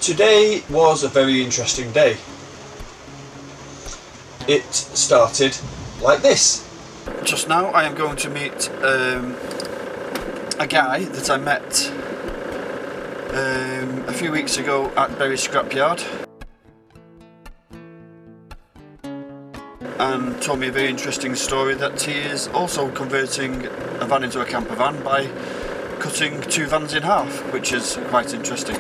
Today was a very interesting day. It started like this. Just now I am going to meet a guy that I met a few weeks ago at Bury Scrapyard, and told me a very interesting story that he is also converting a van into a camper van by cutting two vans in half, which is quite interesting.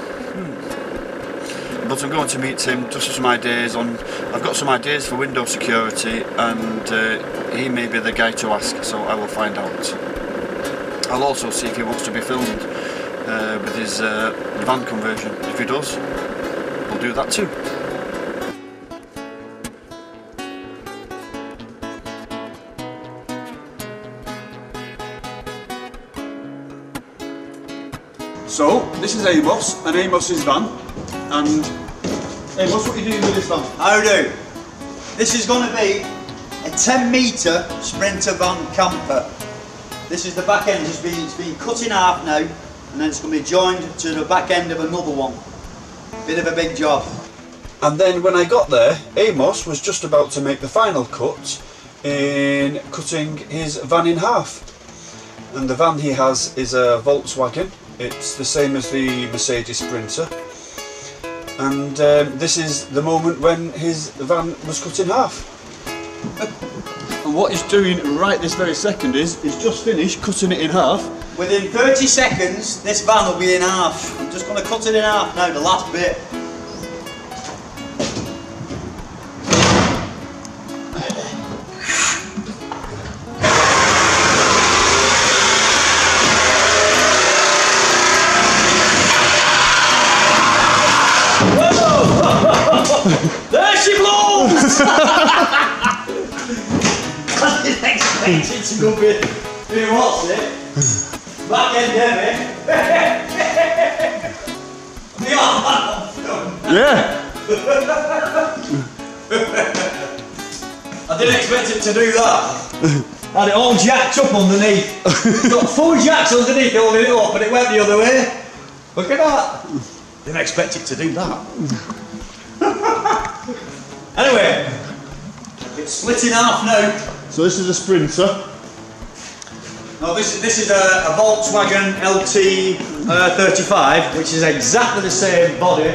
But I'm going to meet him just for some ideas on. I've got some ideas for window security, and he may be the guy to ask, so I will find out. I'll also see if he wants to be filmed with his van conversion. If he does, we'll do that too. So, this is Amos and Amos's van. And Amos, what are you doing with this van? How do? This is going to be a 10-metre Sprinter van camper. This is the back end. It's been cut in half now, and then it's going to be joined to the back end of another one. Bit of a big job. And then when I got there, Amos was just about to make the final cut in cutting his van in half. And the van he has is a Volkswagen. It's the same as the Mercedes Sprinter. And this is the moment when his van was cut in half. And what he's doing right this very second is he's just finished cutting it in half. Within 30 seconds this van will be in half. I'm just going to cut it in half now, the last bit. There she blows! I didn't expect it to go bit. What's it? Back end heavy. Yeah. I didn't expect it to do that. Had it all jacked up underneath. Got full jacks underneath holding it up, and it went the other way. Look at that. Didn't expect it to do that. Anyway, it's split in half now. So this is a Sprinter. No, this is a Volkswagen LT 35, which is exactly the same body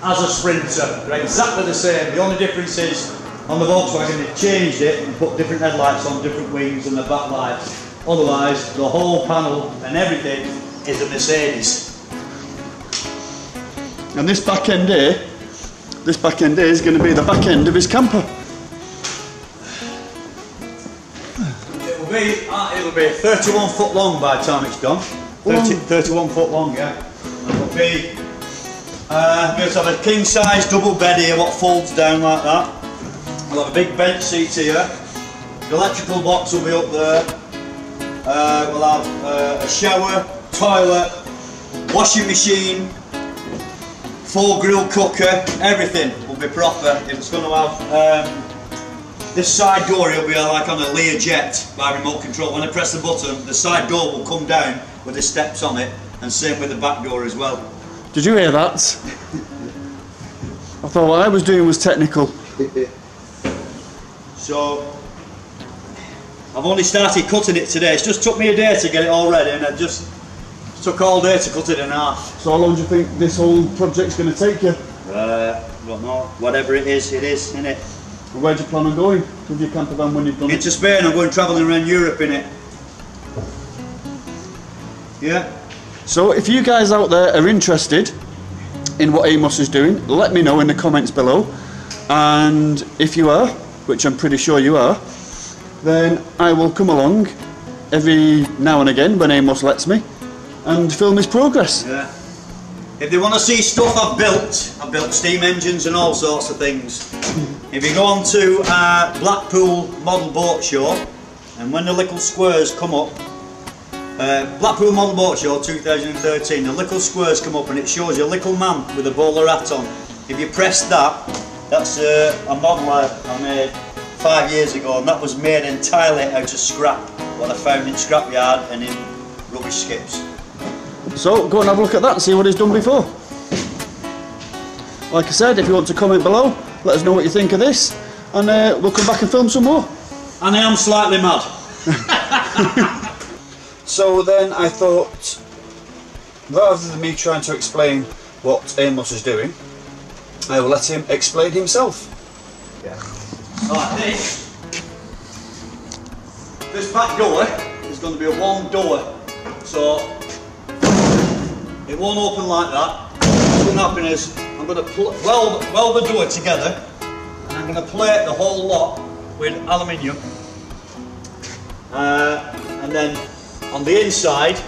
as a Sprinter. They're exactly the same. The only difference is on the Volkswagen they've changed it and put different headlights on, different wings and the back lights. Otherwise, the whole panel and everything is a Mercedes. And this back end here is going to be the back end of his camper. It'll be 31 foot long by the time it's done. 31 foot long, yeah. It'll be we'll have a king size double bed here, what folds down like that. We'll have a big bench seat here. The electrical box will be up there. We'll have a shower, toilet, washing machine, full grill cooker, everything will be proper. It's going to have this side door, it'll be like on a Learjet by remote control. When I press the button, the side door will come down with the steps on it, and same with the back door as well. Did you hear that? I thought what I was doing was technical. So, I've only started cutting it today. It's just took me a day to get it all ready, and it just took all day to cut it in half. So how long do you think this whole project's going to take you? Don't know. Whatever it is, isn't it? And where do you plan on going with your camper van when you've done it? Into Spain. I'm going travelling around Europe in it. Yeah. So if you guys out there are interested in what Amos is doing, let me know in the comments below. And if you are, which I'm pretty sure you are, then I will come along every now and again when Amos lets me and film his progress. Yeah. If they want to see stuff I've built steam engines and all sorts of things. If you go on to Blackpool Model Boat Show, and when the little squares come up, Blackpool Model Boat Show 2013, the little squares come up and it shows you a little man with a bowler hat on. If you press that, that's a model I made 5 years ago, and that was made entirely out of scrap, what I found in scrapyard and in rubbish skips. So go and have a look at that and see what he's done before. like I said, if you want to comment below, let us know what you think of this, and we'll come back and film some more. And I am slightly mad. So then I thought, rather than me trying to explain what Amos is doing, I will let him explain himself. Yeah. Like this back door is going to be a one door, so it won't open like that. What's going to happen is I'm going to weld the door together, and I'm going to plate the whole lot with aluminium, and then on the inside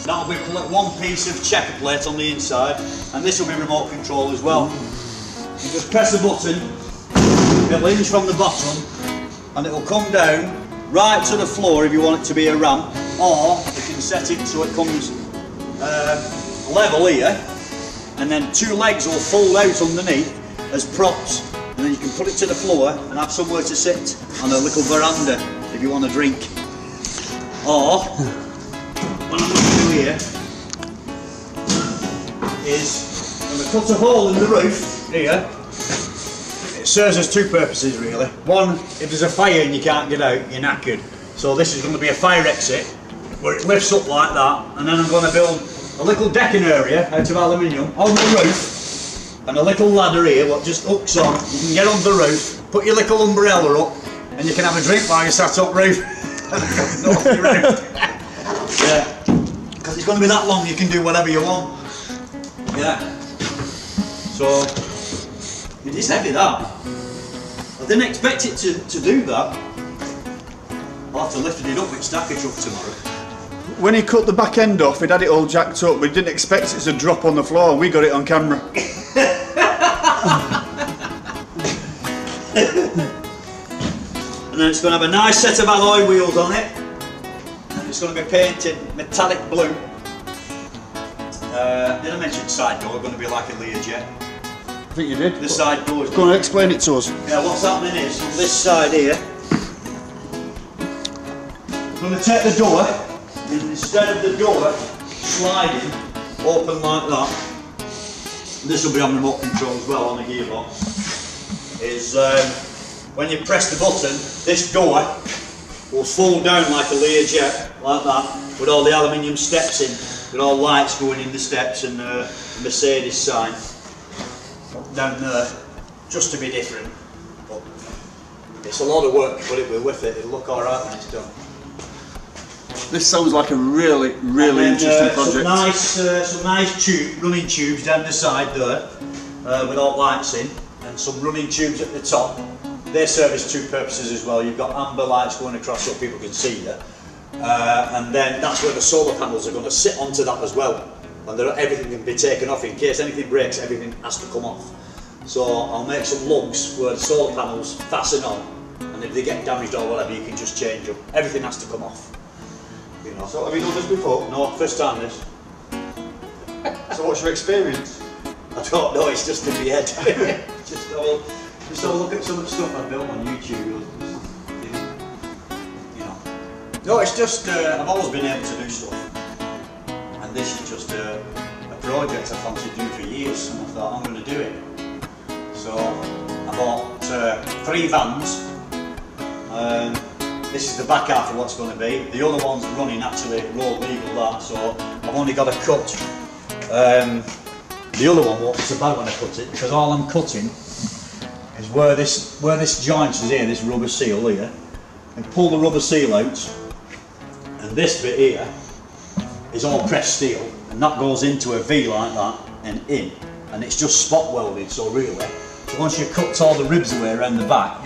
that'll be one piece of checker plate on the inside, and this will be remote control as well. You just press the button, it'll hinge from the bottom, and it'll come down right to the floor if you want it to be a ramp, or you can set it so it comes level here, and then two legs will fold out underneath as props, and then you can put it to the floor and have somewhere to sit on a little veranda if you want to drink. Or what I'm going to do here is I'm going to cut a hole in the roof here. It serves as two purposes really. One, if there's a fire and you can't get out, you're knackered. So this is going to be a fire exit where it lifts up like that, and then I'm going to build a little decking area out of aluminium on the roof, and a little ladder here what just hooks on. You can get on the roof, put your little umbrella up, and you can have a drink while you're sat up roof. Yeah, because it's going to be that long you can do whatever you want. Yeah. So it is heavy that. I didn't expect it to do that. I'll have to lift it up with stacker truck tomorrow. When he cut the back end off, he'd had it all jacked up. We didn't expect it to drop on the floor. We got it on camera. And then it's going to have a nice set of alloy wheels on it, and it's going to be painted metallic blue. Did I mention side door going to be like a Learjet? I think you did. The side door is Go on, explain it to us. Yeah, what's happening is, on this side here, I'm going to take the door, and instead of the door sliding open like that, this will be on remote control as well on the gearbox, is when you press the button, this door will fold down like a Learjet, like that, with all the aluminium steps in, with all lights going in the steps, and the Mercedes sign down there, just to be different. But it's a lot of work, but it will worth it. It'll look alright when it's done. This sounds like a really interesting project. Some nice running tubes down the side there, with all lights in, and some running tubes at the top. They service two purposes as well. You've got amber lights going across so people can see you, and then that's where the solar panels are going to sit onto that as well. And everything can be taken off in case anything breaks. Everything has to come off. So I'll make some lugs where the solar panels fasten on, and if they get damaged or whatever, you can just change them. Everything has to come off. You know. So have you done this before? No, first time this. So what's your experience? I don't know. It's just in my head. Just have a look at some of the stuff I've built on YouTube. You know. No, it's just I've always been able to do stuff. This is just a project I fancied doing for years, and I thought I'm going to do it. So I bought 3 vans. This is the back half of what's going to be. The other one's running actually road legal that, so I've only got to cut. The other one won't be so bad when I cut it, because all I'm cutting is where this joint is here, this rubber seal here. I pull the rubber seal out, and this bit here is all pressed steel, and that goes into a V like that and in, and it's just spot welded. So really, so once you cut all the ribs away around the back,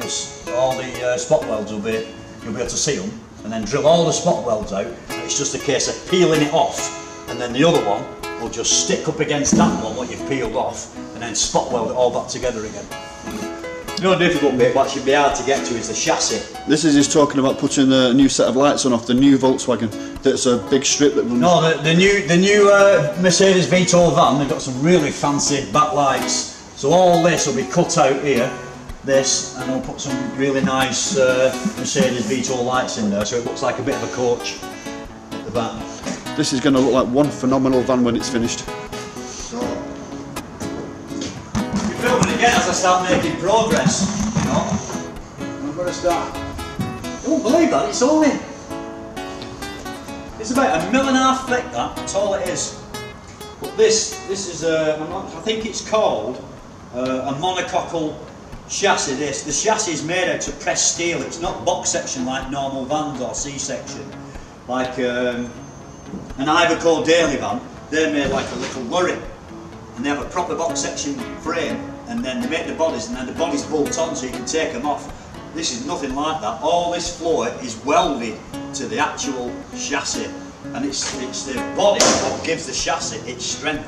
all the spot welds you'll be able to see them, and then drill all the spot welds out, and it's just a case of peeling it off, and then the other one will just stick up against that one what you've peeled off, and then spot weld it all back together again. The only difficult bit, what should be hard to get to, is the chassis. This is just talking about putting a new set of lights on off the new Volkswagen. That's a big strip that runs. No, the new Mercedes Vito van, they've got some really fancy backlights. So all this will be cut out here, this, and we'll put some really nice Mercedes Vito lights in there, so it looks like a bit of a coach at the back. This is going to look like one phenomenal van when it's finished. So start making progress, you know. I'm going to start. You won't believe that, it's about 1.5 mil thick, that's all it is. But this is I think it's called a monocoque chassis. The chassis is made out of pressed steel. It's not box section like normal vans or C-section. Like an Iveco daily van, they're made like a little lorry. And they have a proper box section frame, and then they make the bodies, and then the bodies bolt on so you can take them off. This is nothing like that. All this floor is welded to the actual chassis, and it's the body that gives the chassis its strength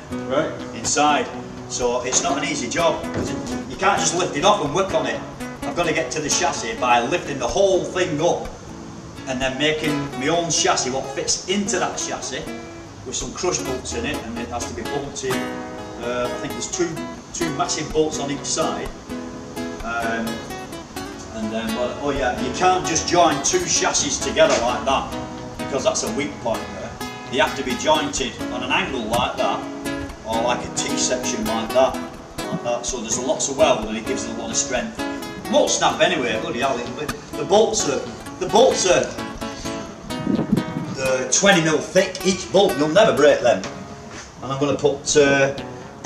inside. So it's not an easy job, because you can't just lift it off and work on it. I've got to get to the chassis by lifting the whole thing up and then making my own chassis what fits into that chassis with some crush bolts in it, and it has to be bolted. I think there's two massive bolts on each side. And then, oh yeah, you can't just join two chassis together like that, because that's a weak point there. You have to be jointed on an angle like that, or like a T-section like that. So there's lots of weld, and it gives it a lot of strength. It won't snap anyway, bloody hell. The bolts are 20 mil thick each bolt. You'll never break them. And I'm going to put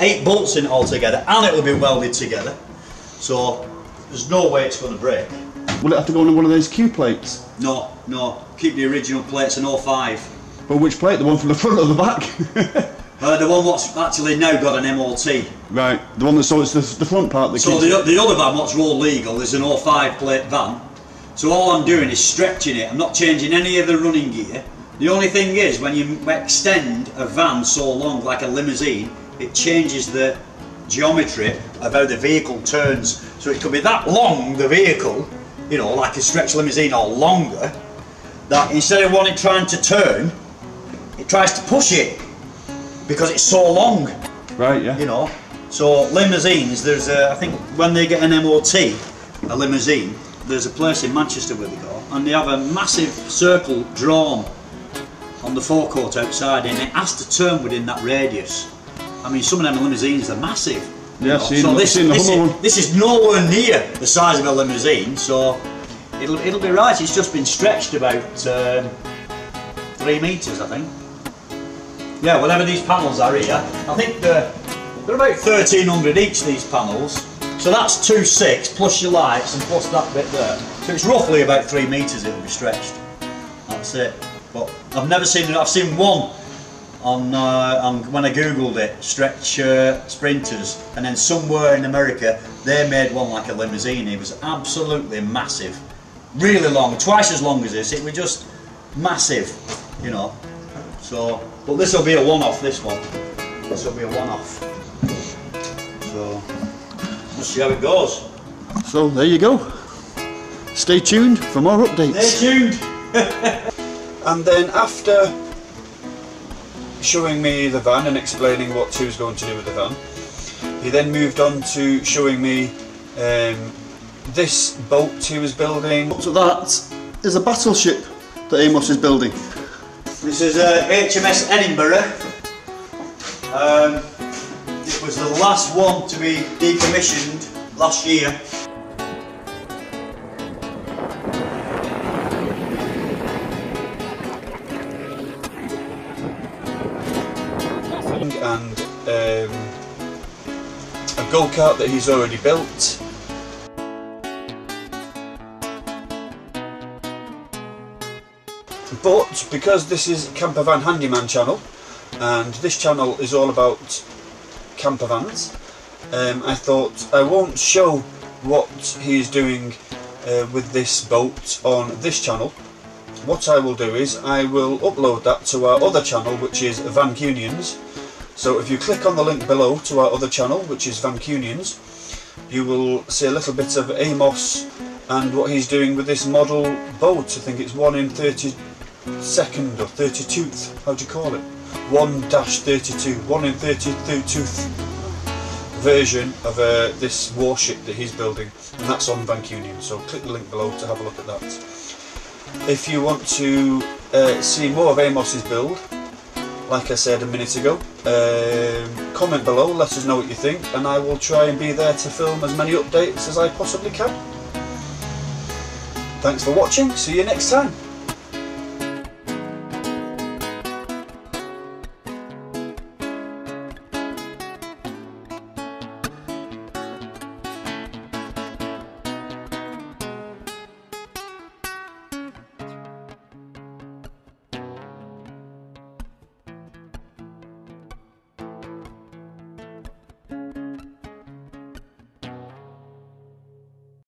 8 bolts in it all together, and it will be welded together. So there's no way it's going to break. Will it have to go on one of those Q plates? No, keep the original plates, an 05. But which plate? The one from the front or the back? The one what's actually now got an MOT. Right, the one that's, so it's the front part that so the other van, what's road legal, is an 05 plate van. So all I'm doing is stretching it. I'm not changing any of the running gear. The only thing is, when you extend a van so long, like a limousine, it changes the geometry of how the vehicle turns. So it could be that long, the vehicle, you know, like a stretch limousine or longer, that instead of trying to turn, it tries to push it because it's so long. Right, yeah. You know, so limousines, there's I think when they get an MOT, a limousine, there's a place in Manchester where they go, and they have a massive circle drawn on the forecourt outside, and it has to turn within that radius. I mean, some of them limousines are massive. Yeah, so this is nowhere near the size of a limousine, so it'll be right. It's just been stretched about 3 metres, I think. Yeah, whatever these panels are here, I think they're about 1,300 each, these panels. So that's 2.6 plus your lights and plus that bit there. So it's roughly about 3 metres it'll be stretched. That's it. But I've never seen it. I've seen one on when I googled it, stretch sprinters, and then somewhere in America they made one like a limousine. It was absolutely massive, really long, twice as long as this. It was just massive, you know. So, but this will be a one-off. This one, this will be a one-off. So, we'll see how it goes. So there you go. Stay tuned for more updates. Stay tuned. And then after showing me the van and explaining what he was going to do with the van, he then moved on to showing me this boat he was building. So that is a battleship that Amos is building. This is HMS Edinburgh. It was the last one to be decommissioned last year. And a go-kart that he's already built. But because this is Campervan Handyman channel, and this channel is all about campervans, I thought I won't show what he's doing with this boat on this channel. What I will do is I will upload that to our other channel, which is Vancunians. So if you click on the link below to our other channel, which is Vancunians, you will see a little bit of Amos and what he's doing with this model boat. I think it's 1 in 32nd or 32th, how do you call it? 1-32, 1 in 32th version of this warship that he's building, and that's on Vancunians. So click the link below to have a look at that. If you want to see more of Amos's build, like I said a minute ago. Comment below, let us know what you think, and I will try and be there to film as many updates as I possibly can. Thanks for watching, see you next time.